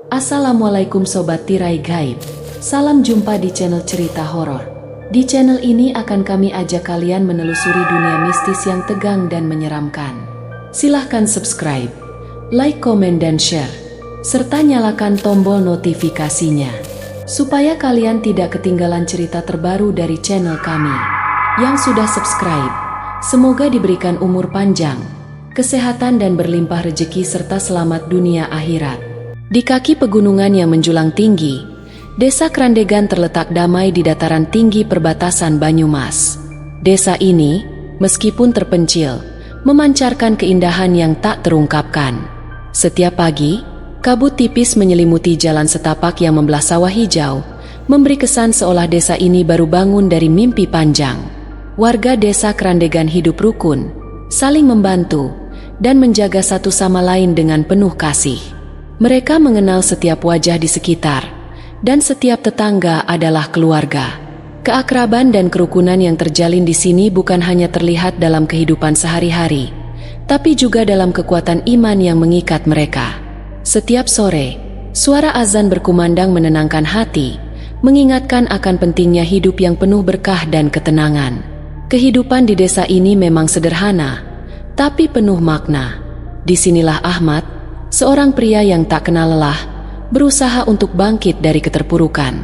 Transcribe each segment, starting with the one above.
Assalamualaikum Sobat Tirai Gaib. Salam jumpa di channel cerita horor. Di channel ini akan kami ajak kalian menelusuri dunia mistis yang tegang dan menyeramkan. Silahkan subscribe, like, komen, dan share, serta nyalakan tombol notifikasinya, supaya kalian tidak ketinggalan cerita terbaru dari channel kami. Yang sudah subscribe, semoga diberikan umur panjang, kesehatan, dan berlimpah rezeki serta selamat dunia akhirat. Di kaki pegunungan yang menjulang tinggi, Desa Krandegan terletak damai di dataran tinggi perbatasan Banyumas. Desa ini, meskipun terpencil, memancarkan keindahan yang tak terungkapkan. Setiap pagi, kabut tipis menyelimuti jalan setapak yang membelah sawah hijau, memberi kesan seolah desa ini baru bangun dari mimpi panjang. Warga Desa Krandegan hidup rukun, saling membantu, dan menjaga satu sama lain dengan penuh kasih. Mereka mengenal setiap wajah di sekitar, dan setiap tetangga adalah keluarga. Keakraban dan kerukunan yang terjalin di sini bukan hanya terlihat dalam kehidupan sehari-hari, tapi juga dalam kekuatan iman yang mengikat mereka. Setiap sore, suara azan berkumandang menenangkan hati, mengingatkan akan pentingnya hidup yang penuh berkah dan ketenangan. Kehidupan di desa ini memang sederhana, tapi penuh makna. Disinilah Ahmad, seorang pria yang tak kenal lelah, berusaha untuk bangkit dari keterpurukan.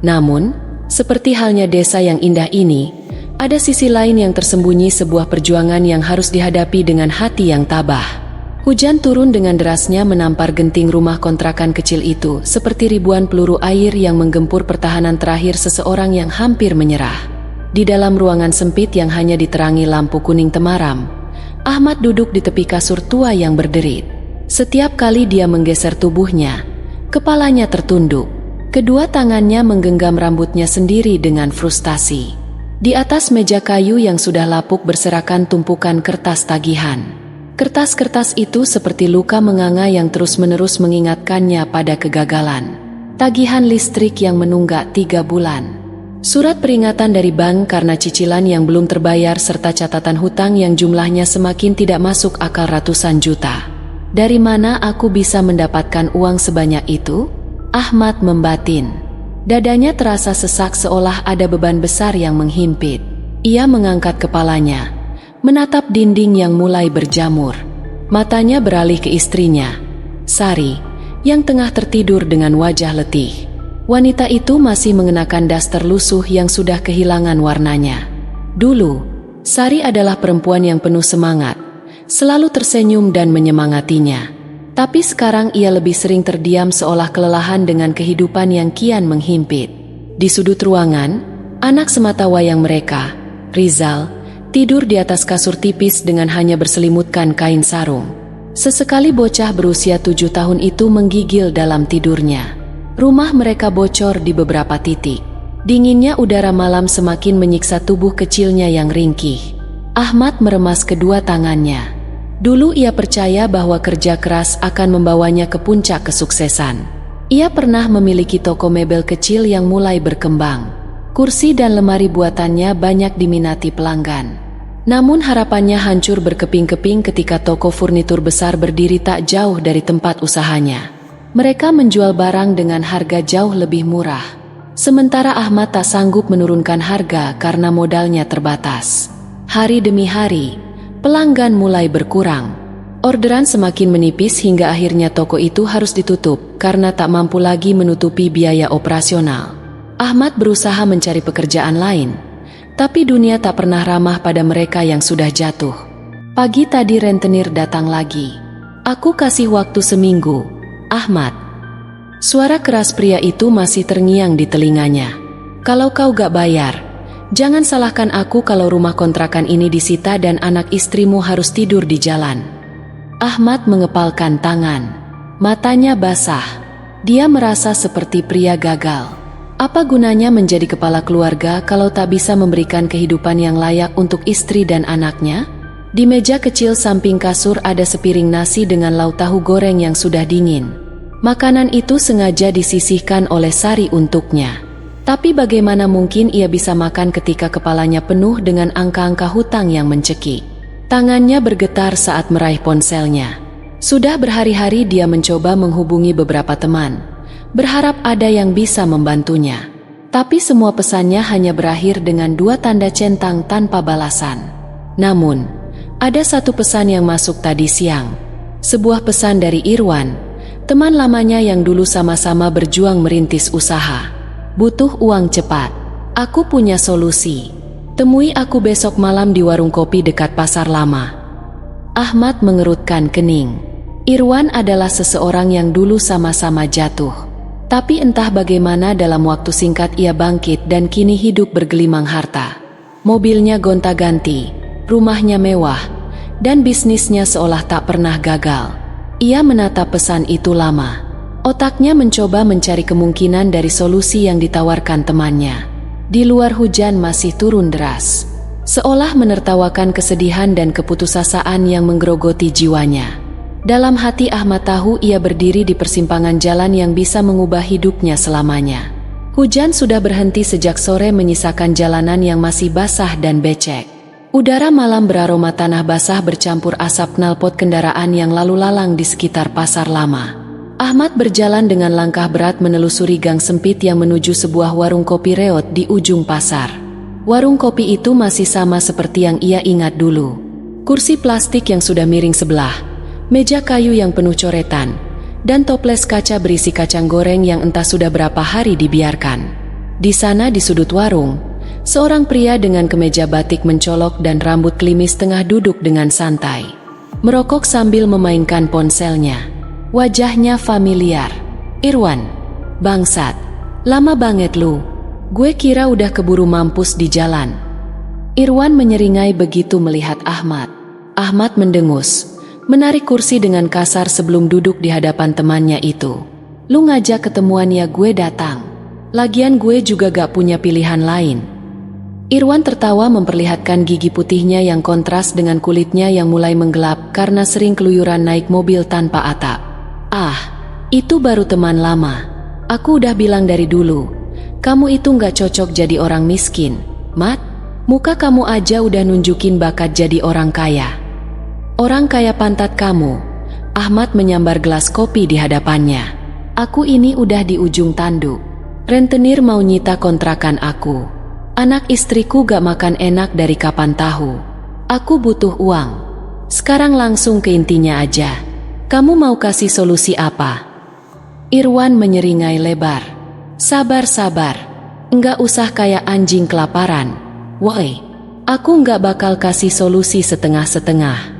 Namun, seperti halnya desa yang indah ini, ada sisi lain yang tersembunyi, sebuah perjuangan yang harus dihadapi dengan hati yang tabah. Hujan turun dengan derasnya menampar genting rumah kontrakan kecil itu, seperti ribuan peluru air yang menggempur pertahanan terakhir seseorang yang hampir menyerah. Di dalam ruangan sempit yang hanya diterangi lampu kuning temaram, Ahmad duduk di tepi kasur tua yang berderit. Setiap kali dia menggeser tubuhnya, kepalanya tertunduk. Kedua tangannya menggenggam rambutnya sendiri dengan frustasi. Di atas meja kayu yang sudah lapuk berserakan tumpukan kertas tagihan. Kertas-kertas itu seperti luka menganga yang terus-menerus mengingatkannya pada kegagalan. Tagihan listrik yang menunggak 3 bulan. Surat peringatan dari bank karena cicilan yang belum terbayar serta catatan hutang yang jumlahnya semakin tidak masuk akal, ratusan juta. Dari mana aku bisa mendapatkan uang sebanyak itu? Ahmad membatin. Dadanya terasa sesak seolah ada beban besar yang menghimpit. Ia mengangkat kepalanya, menatap dinding yang mulai berjamur. Matanya beralih ke istrinya, Sari, yang tengah tertidur dengan wajah letih. Wanita itu masih mengenakan daster lusuh yang sudah kehilangan warnanya. Dulu, Sari adalah perempuan yang penuh semangat, selalu tersenyum dan menyemangatinya. Tapi sekarang ia lebih sering terdiam seolah kelelahan dengan kehidupan yang kian menghimpit. Di sudut ruangan, anak sematawayang mereka, Rizal, tidur di atas kasur tipis dengan hanya berselimutkan kain sarung. Sesekali bocah berusia 7 tahun itu menggigil dalam tidurnya. Rumah mereka bocor di beberapa titik. Dinginnya udara malam semakin menyiksa tubuh kecilnya yang ringkih. Ahmad meremas kedua tangannya. Dulu ia percaya bahwa kerja keras akan membawanya ke puncak kesuksesan. Ia pernah memiliki toko mebel kecil yang mulai berkembang. Kursi dan lemari buatannya banyak diminati pelanggan. Namun harapannya hancur berkeping-keping ketika toko furnitur besar berdiri tak jauh dari tempat usahanya. Mereka menjual barang dengan harga jauh lebih murah. Sementara Ahmad tak sanggup menurunkan harga karena modalnya terbatas. Hari demi hari, pelanggan mulai berkurang. Orderan semakin menipis hingga akhirnya toko itu harus ditutup karena tak mampu lagi menutupi biaya operasional. Ahmad berusaha mencari pekerjaan lain, tapi dunia tak pernah ramah pada mereka yang sudah jatuh. Pagi tadi rentenir datang lagi. Aku kasih waktu seminggu, Ahmad. Suara keras pria itu masih terngiang di telinganya. Kalau kau gak bayar, jangan salahkan aku kalau rumah kontrakan ini disita dan anak istrimu harus tidur di jalan. Ahmad mengepalkan tangan. Matanya basah. Dia merasa seperti pria gagal. Apa gunanya menjadi kepala keluarga kalau tak bisa memberikan kehidupan yang layak untuk istri dan anaknya? Di meja kecil samping kasur ada sepiring nasi dengan lauk tahu goreng yang sudah dingin. Makanan itu sengaja disisihkan oleh Sari untuknya. Tapi bagaimana mungkin ia bisa makan ketika kepalanya penuh dengan angka-angka hutang yang mencekik. Tangannya bergetar saat meraih ponselnya. Sudah berhari-hari dia mencoba menghubungi beberapa teman, berharap ada yang bisa membantunya. Tapi semua pesannya hanya berakhir dengan 2 tanda centang tanpa balasan. Namun, ada satu pesan yang masuk tadi siang. Sebuah pesan dari Irwan, teman lamanya yang dulu sama-sama berjuang merintis usaha. Butuh uang cepat. Aku punya solusi. Temui aku besok malam di warung kopi dekat Pasar Lama. Ahmad mengerutkan kening. Irwan adalah seseorang yang dulu sama-sama jatuh. Tapi entah bagaimana dalam waktu singkat ia bangkit dan kini hidup bergelimang harta. Mobilnya gonta-ganti, rumahnya mewah, dan bisnisnya seolah tak pernah gagal. Ia menatap pesan itu lama. Otaknya mencoba mencari kemungkinan dari solusi yang ditawarkan temannya. Di luar hujan masih turun deras, seolah menertawakan kesedihan dan keputusasaan yang menggerogoti jiwanya. Dalam hati Ahmad tahu ia berdiri di persimpangan jalan yang bisa mengubah hidupnya selamanya. Hujan sudah berhenti sejak sore menyisakan jalanan yang masih basah dan becek. Udara malam beraroma tanah basah bercampur asap knalpot kendaraan yang lalu lalang di sekitar Pasar Lama. Ahmad berjalan dengan langkah berat menelusuri gang sempit yang menuju sebuah warung kopi reot di ujung pasar. Warung kopi itu masih sama seperti yang ia ingat dulu. Kursi plastik yang sudah miring sebelah, meja kayu yang penuh coretan, dan toples kaca berisi kacang goreng yang entah sudah berapa hari dibiarkan. Di sana di sudut warung, seorang pria dengan kemeja batik mencolok dan rambut klimis tengah duduk dengan santai, merokok sambil memainkan ponselnya. Wajahnya familiar. Irwan, bangsat, lama banget lu. Gue kira udah keburu mampus di jalan. Irwan menyeringai begitu melihat Ahmad. Ahmad mendengus, menarik kursi dengan kasar sebelum duduk di hadapan temannya itu. Lu ngajak ketemuan ya gue datang. Lagian gue juga gak punya pilihan lain. Irwan tertawa memperlihatkan gigi putihnya yang kontras dengan kulitnya yang mulai menggelap karena sering keluyuran naik mobil tanpa atap. Ah, itu baru teman lama. Aku udah bilang dari dulu, kamu itu gak cocok jadi orang miskin, Mat. Muka kamu aja udah nunjukin bakat jadi orang kaya. Orang kaya pantat kamu. Ahmad menyambar gelas kopi di hadapannya. Aku ini udah di ujung tanduk. Rentenir mau nyita kontrakan aku. Anak istriku gak makan enak dari kapan tahu. Aku butuh uang. Sekarang langsung ke intinya aja. Kamu mau kasih solusi apa? Irwan menyeringai lebar. Sabar-sabar. Enggak usah kayak anjing kelaparan. Woi, aku enggak bakal kasih solusi setengah-setengah.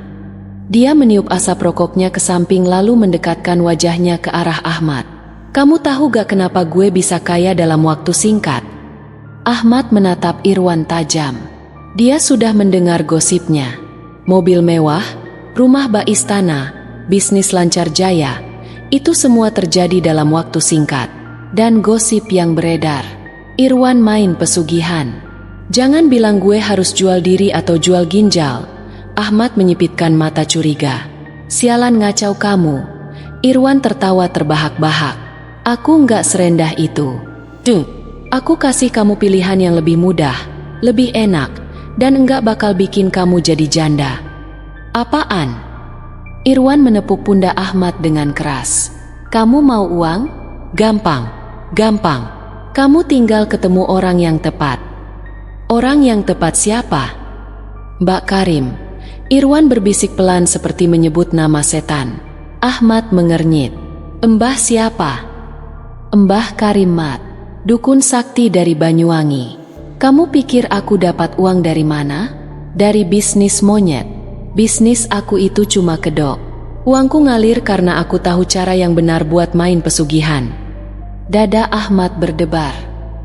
Dia meniup asap rokoknya ke samping lalu mendekatkan wajahnya ke arah Ahmad. Kamu tahu gak kenapa gue bisa kaya dalam waktu singkat? Ahmad menatap Irwan tajam. Dia sudah mendengar gosipnya. Mobil mewah, rumah bak istana, bisnis lancar jaya, itu semua terjadi dalam waktu singkat. Dan gosip yang beredar, Irwan main pesugihan. Jangan bilang gue harus jual diri atau jual ginjal. Ahmad menyipitkan mata curiga. Sialan ngacau kamu. Irwan tertawa terbahak-bahak. Aku nggak serendah itu. Aku kasih kamu pilihan yang lebih mudah, lebih enak, dan enggak bakal bikin kamu jadi janda. Apaan? Irwan menepuk pundak Ahmad dengan keras. Kamu mau uang? Gampang, gampang. Kamu tinggal ketemu orang yang tepat. Orang yang tepat siapa? Mbak Karim. Irwan berbisik pelan seperti menyebut nama setan. Ahmad mengernyit. Mbah siapa? Mbah Karim Mat. Dukun sakti dari Banyuwangi. Kamu pikir aku dapat uang dari mana? Dari bisnis monyet. Bisnis aku itu cuma kedok. Uangku ngalir karena aku tahu cara yang benar buat main pesugihan. Dada Ahmad berdebar.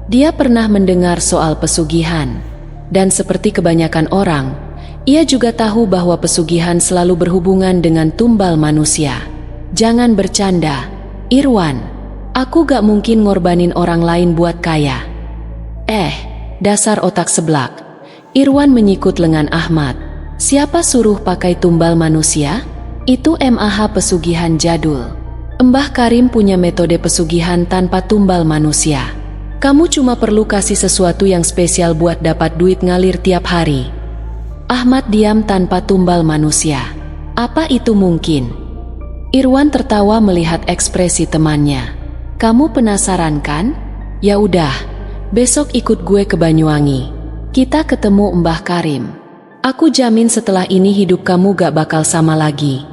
Dia pernah mendengar soal pesugihan. Dan seperti kebanyakan orang, ia juga tahu bahwa pesugihan selalu berhubungan dengan tumbal manusia. Jangan bercanda, Irwan. Aku gak mungkin ngorbanin orang lain buat kaya. Dasar otak seblak. Irwan menyikut lengan Ahmad. Siapa suruh pakai tumbal manusia? Itu MAH pesugihan jadul. Mbah Karim punya metode pesugihan tanpa tumbal manusia. Kamu cuma perlu kasih sesuatu yang spesial buat dapat duit ngalir tiap hari. Ahmad diam tanpa tumbal manusia. Apa itu mungkin? Irwan tertawa melihat ekspresi temannya. Kamu penasaran kan? Ya udah, besok ikut gue ke Banyuwangi. Kita ketemu Mbah Karim. Aku jamin setelah ini hidup kamu gak bakal sama lagi.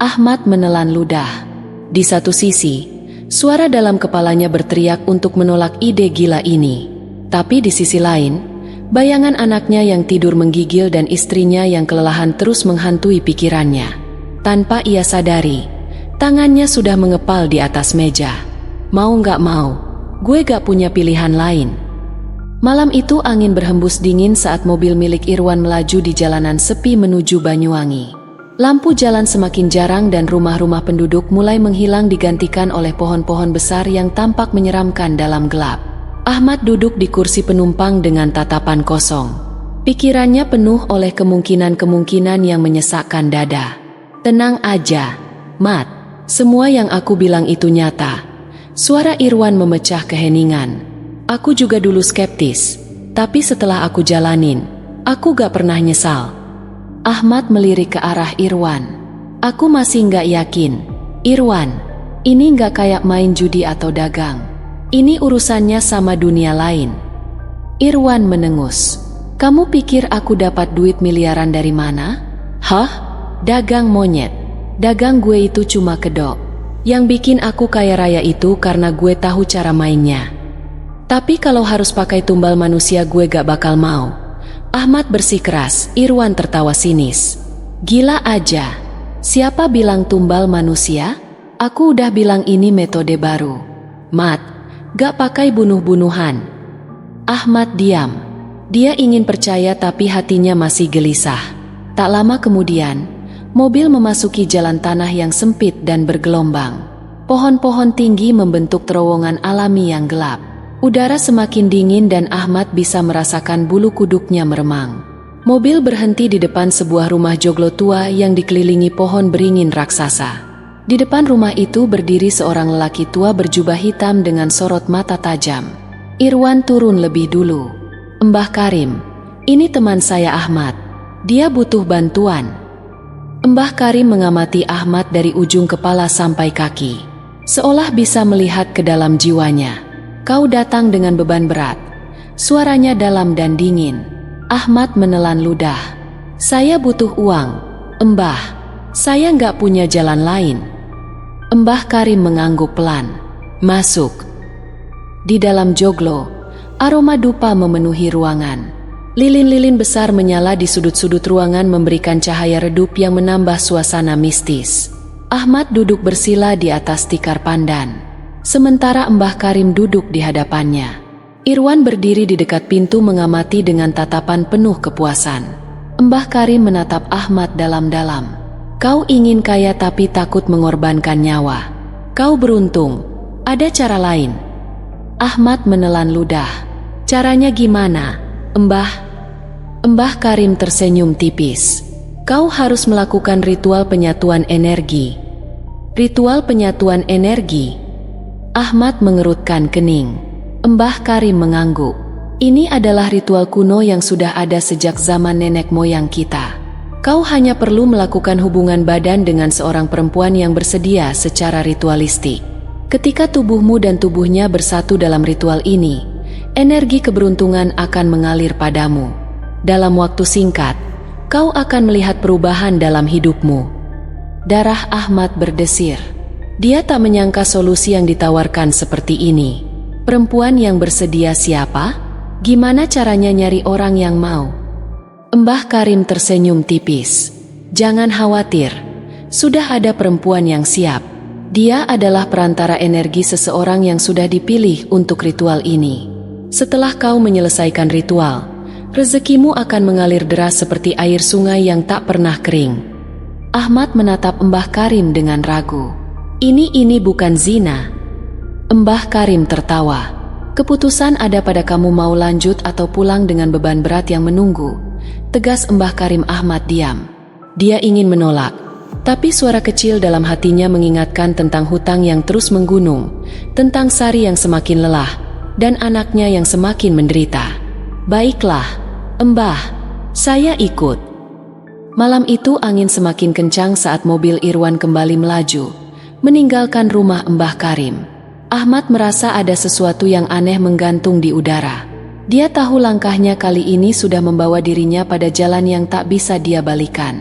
Ahmad menelan ludah. Di satu sisi, suara dalam kepalanya berteriak untuk menolak ide gila ini. Tapi di sisi lain, bayangan anaknya yang tidur menggigil dan istrinya yang kelelahan terus menghantui pikirannya. Tanpa ia sadari, tangannya sudah mengepal di atas meja. Mau gak mau, gue gak punya pilihan lain. Malam itu angin berhembus dingin saat mobil milik Irwan melaju di jalanan sepi menuju Banyuwangi. Lampu jalan semakin jarang dan rumah-rumah penduduk mulai menghilang digantikan oleh pohon-pohon besar yang tampak menyeramkan dalam gelap. Ahmad duduk di kursi penumpang dengan tatapan kosong. Pikirannya penuh oleh kemungkinan-kemungkinan yang menyesakkan dada. Tenang aja, Mat. Semua yang aku bilang itu nyata. Suara Irwan memecah keheningan. Aku juga dulu skeptis, tapi setelah aku jalanin, aku gak pernah nyesal. Ahmad melirik ke arah Irwan. Aku masih gak yakin. Irwan, ini gak kayak main judi atau dagang. Ini urusannya sama dunia lain. Irwan menengus. Kamu pikir aku dapat duit miliaran dari mana? Hah? Dagang monyet. Dagang gue itu cuma kedok. Yang bikin aku kaya raya itu karena gue tahu cara mainnya. Tapi kalau harus pakai tumbal manusia gue gak bakal mau. Ahmad bersikeras. Irwan tertawa sinis. Gila aja. Siapa bilang tumbal manusia? Aku udah bilang ini metode baru. Mat, gak pakai bunuh-bunuhan. Ahmad diam. Dia ingin percaya tapi hatinya masih gelisah. Tak lama kemudian, mobil memasuki jalan tanah yang sempit dan bergelombang. Pohon-pohon tinggi membentuk terowongan alami yang gelap. Udara semakin dingin dan Ahmad bisa merasakan bulu kuduknya meremang. Mobil berhenti di depan sebuah rumah joglo tua yang dikelilingi pohon beringin raksasa. Di depan rumah itu berdiri seorang lelaki tua berjubah hitam dengan sorot mata tajam. Irwan turun lebih dulu. Mbah Karim, ini teman saya Ahmad. Dia butuh bantuan. Mbah Karim mengamati Ahmad dari ujung kepala sampai kaki, seolah bisa melihat ke dalam jiwanya. Kau datang dengan beban berat. Suaranya dalam dan dingin. Ahmad menelan ludah. Saya butuh uang, Mbah. Saya nggak punya jalan lain. Mbah Karim mengangguk pelan. Masuk. Di dalam joglo, aroma dupa memenuhi ruangan. Lilin-lilin besar menyala di sudut-sudut ruangan memberikan cahaya redup yang menambah suasana mistis. Ahmad duduk bersila di atas tikar pandan, sementara Mbah Karim duduk di hadapannya. Irwan berdiri di dekat pintu mengamati dengan tatapan penuh kepuasan. Mbah Karim menatap Ahmad dalam-dalam. Kau ingin kaya tapi takut mengorbankan nyawa. Kau beruntung, ada cara lain. Ahmad menelan ludah. Caranya gimana, Mbah? Mbah Karim tersenyum tipis. Kau harus melakukan ritual penyatuan energi. Ritual penyatuan energi? Ahmad mengerutkan kening. Mbah Karim mengangguk. Ini adalah ritual kuno yang sudah ada sejak zaman nenek moyang kita. Kau hanya perlu melakukan hubungan badan dengan seorang perempuan yang bersedia secara ritualistik. Ketika tubuhmu dan tubuhnya bersatu dalam ritual ini, energi keberuntungan akan mengalir padamu. Dalam waktu singkat, kau akan melihat perubahan dalam hidupmu. Darah Ahmad berdesir. Dia tak menyangka solusi yang ditawarkan seperti ini. Perempuan yang bersedia siapa? Gimana caranya nyari orang yang mau? Mbah Karim tersenyum tipis. Jangan khawatir, sudah ada perempuan yang siap. Dia adalah perantara energi seseorang yang sudah dipilih untuk ritual ini. Setelah kau menyelesaikan ritual, rezekimu akan mengalir deras seperti air sungai yang tak pernah kering. Ahmad menatap Mbah Karim dengan ragu. Ini bukan zina. Mbah Karim tertawa. Keputusan ada pada kamu mau lanjut atau pulang dengan beban berat yang menunggu. Tegas Mbah Karim. Ahmad diam. Dia ingin menolak, tapi suara kecil dalam hatinya mengingatkan tentang hutang yang terus menggunung, tentang Sari yang semakin lelah, dan anaknya yang semakin menderita. Baiklah, Mbah, saya ikut. Malam itu angin semakin kencang saat mobil Irwan kembali melaju, meninggalkan rumah Mbah Karim. Ahmad merasa ada sesuatu yang aneh menggantung di udara. Dia tahu langkahnya kali ini sudah membawa dirinya pada jalan yang tak bisa dia balikan.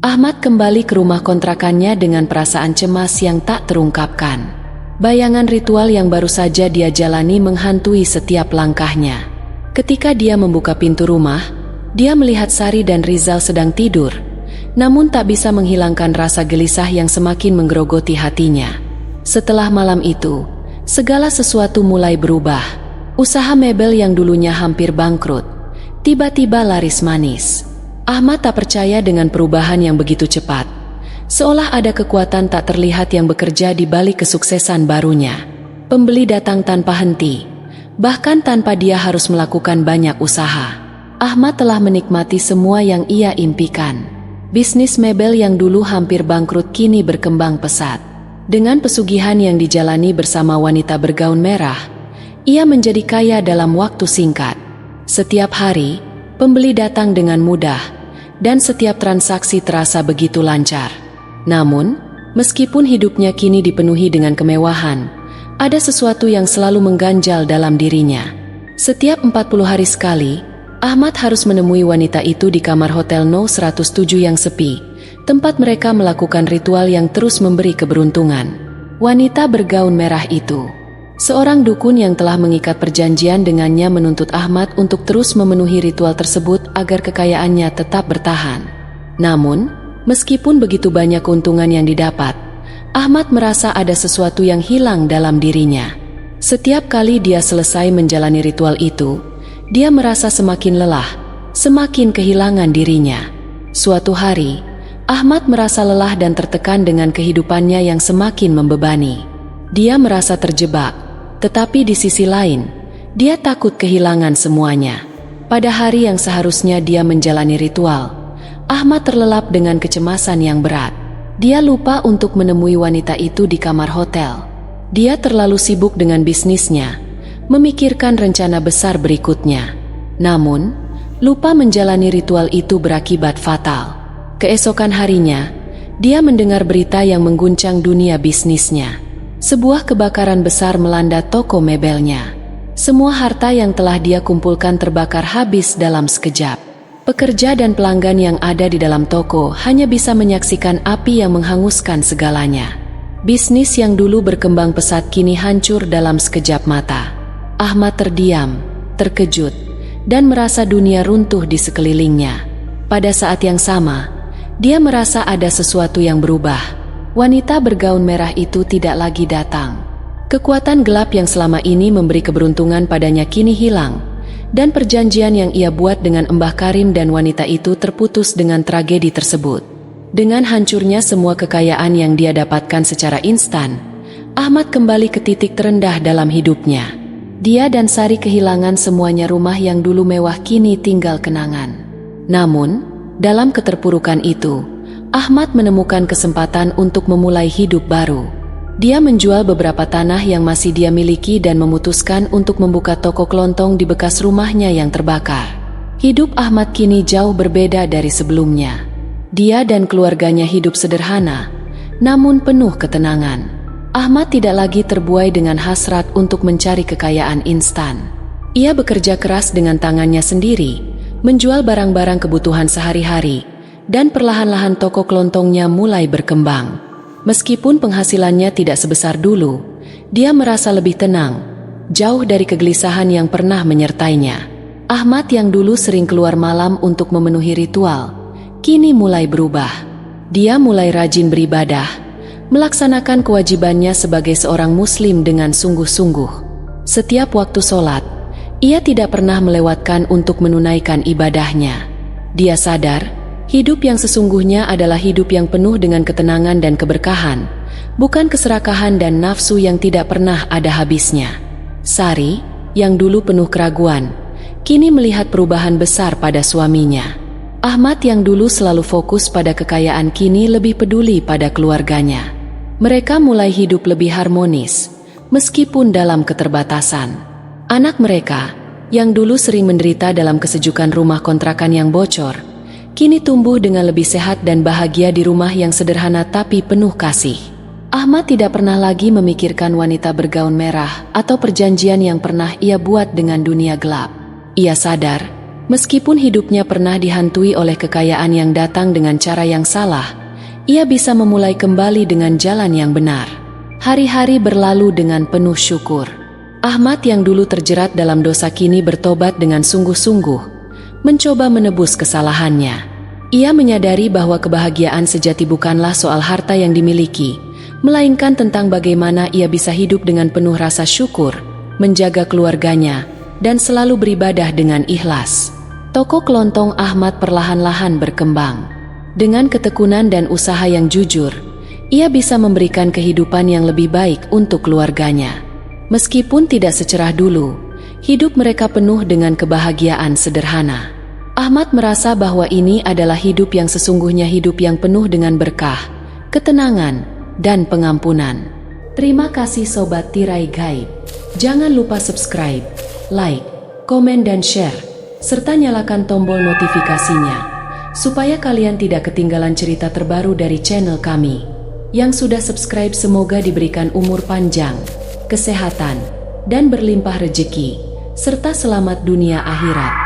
Ahmad kembali ke rumah kontrakannya dengan perasaan cemas yang tak terungkapkan. Bayangan ritual yang baru saja dia jalani menghantui setiap langkahnya. Ketika dia membuka pintu rumah, dia melihat Sari dan Rizal sedang tidur, namun tak bisa menghilangkan rasa gelisah yang semakin menggerogoti hatinya. Setelah malam itu, segala sesuatu mulai berubah. Usaha mebel yang dulunya hampir bangkrut, tiba-tiba laris manis. Ahmad tak percaya dengan perubahan yang begitu cepat. Seolah ada kekuatan tak terlihat yang bekerja di balik kesuksesan barunya. Pembeli datang tanpa henti, bahkan tanpa dia harus melakukan banyak usaha. Ahmad telah menikmati semua yang ia impikan. Bisnis mebel yang dulu hampir bangkrut kini berkembang pesat. Dengan pesugihan yang dijalani bersama wanita bergaun merah, ia menjadi kaya dalam waktu singkat. Setiap hari, pembeli datang dengan mudah, dan setiap transaksi terasa begitu lancar. Namun, meskipun hidupnya kini dipenuhi dengan kemewahan, ada sesuatu yang selalu mengganjal dalam dirinya. Setiap 40 hari sekali, Ahmad harus menemui wanita itu di kamar Hotel No 107 yang sepi, tempat mereka melakukan ritual yang terus memberi keberuntungan. Wanita bergaun merah itu, seorang dukun yang telah mengikat perjanjian dengannya, menuntut Ahmad untuk terus memenuhi ritual tersebut agar kekayaannya tetap bertahan. Namun, meskipun begitu banyak keuntungan yang didapat, Ahmad merasa ada sesuatu yang hilang dalam dirinya. Setiap kali dia selesai menjalani ritual itu, dia merasa semakin lelah, semakin kehilangan dirinya. Suatu hari, Ahmad merasa lelah dan tertekan dengan kehidupannya yang semakin membebani. Dia merasa terjebak, tetapi di sisi lain, dia takut kehilangan semuanya. Pada hari yang seharusnya dia menjalani ritual, Ahmad terlelap dengan kecemasan yang berat. Dia lupa untuk menemui wanita itu di kamar hotel. Dia terlalu sibuk dengan bisnisnya, memikirkan rencana besar berikutnya. Namun, lupa menjalani ritual itu berakibat fatal. Keesokan harinya, dia mendengar berita yang mengguncang dunia bisnisnya. Sebuah kebakaran besar melanda toko mebelnya. Semua harta yang telah dia kumpulkan terbakar habis dalam sekejap. Pekerja dan pelanggan yang ada di dalam toko hanya bisa menyaksikan api yang menghanguskan segalanya. Bisnis yang dulu berkembang pesat kini hancur dalam sekejap mata. Ahmad terdiam, terkejut, dan merasa dunia runtuh di sekelilingnya. Pada saat yang sama, dia merasa ada sesuatu yang berubah. Wanita bergaun merah itu tidak lagi datang. Kekuatan gelap yang selama ini memberi keberuntungan padanya kini hilang, dan perjanjian yang ia buat dengan Mbah Karim dan wanita itu terputus dengan tragedi tersebut. Dengan hancurnya semua kekayaan yang dia dapatkan secara instan, Ahmad kembali ke titik terendah dalam hidupnya. Dia dan Sari kehilangan semuanya. Rumah yang dulu mewah kini tinggal kenangan. Namun, dalam keterpurukan itu, Ahmad menemukan kesempatan untuk memulai hidup baru. Dia menjual beberapa tanah yang masih dia miliki dan memutuskan untuk membuka toko kelontong di bekas rumahnya yang terbakar. Hidup Ahmad kini jauh berbeda dari sebelumnya. Dia dan keluarganya hidup sederhana, namun penuh ketenangan. Ahmad tidak lagi terbuai dengan hasrat untuk mencari kekayaan instan. Ia bekerja keras dengan tangannya sendiri, menjual barang-barang kebutuhan sehari-hari, dan perlahan-lahan toko kelontongnya mulai berkembang. Meskipun penghasilannya tidak sebesar dulu, dia merasa lebih tenang, jauh dari kegelisahan yang pernah menyertainya. Ahmad yang dulu sering keluar malam untuk memenuhi ritual, kini mulai berubah. Dia mulai rajin beribadah, melaksanakan kewajibannya sebagai seorang muslim dengan sungguh-sungguh. Setiap waktu sholat, ia tidak pernah melewatkan untuk menunaikan ibadahnya. Dia sadar, hidup yang sesungguhnya adalah hidup yang penuh dengan ketenangan dan keberkahan, bukan keserakahan dan nafsu yang tidak pernah ada habisnya. Sari, yang dulu penuh keraguan, kini melihat perubahan besar pada suaminya. Ahmad yang dulu selalu fokus pada kekayaan kini lebih peduli pada keluarganya. Mereka mulai hidup lebih harmonis, meskipun dalam keterbatasan. Anak mereka, yang dulu sering menderita dalam kesejukan rumah kontrakan yang bocor, kini tumbuh dengan lebih sehat dan bahagia di rumah yang sederhana tapi penuh kasih. Ahmad tidak pernah lagi memikirkan wanita bergaun merah atau perjanjian yang pernah ia buat dengan dunia gelap. Ia sadar, meskipun hidupnya pernah dihantui oleh kekayaan yang datang dengan cara yang salah, ia bisa memulai kembali dengan jalan yang benar. Hari-hari berlalu dengan penuh syukur. Ahmad yang dulu terjerat dalam dosa kini bertobat dengan sungguh-sungguh, mencoba menebus kesalahannya. Ia menyadari bahwa kebahagiaan sejati bukanlah soal harta yang dimiliki, melainkan tentang bagaimana ia bisa hidup dengan penuh rasa syukur, menjaga keluarganya, dan selalu beribadah dengan ikhlas. Toko kelontong Ahmad perlahan-lahan berkembang. Dengan ketekunan dan usaha yang jujur, ia bisa memberikan kehidupan yang lebih baik untuk keluarganya. Meskipun tidak secerah dulu, hidup mereka penuh dengan kebahagiaan sederhana. Ahmad merasa bahwa ini adalah hidup yang sesungguhnya, hidup yang penuh dengan berkah, ketenangan, dan pengampunan. Terima kasih Sobat Tirai Gaib. Jangan lupa subscribe, like, komen dan share, serta nyalakan tombol notifikasinya, supaya kalian tidak ketinggalan cerita terbaru dari channel kami. Yang sudah subscribe semoga diberikan umur panjang, kesehatan, dan berlimpah rejeki, serta selamat dunia akhirat.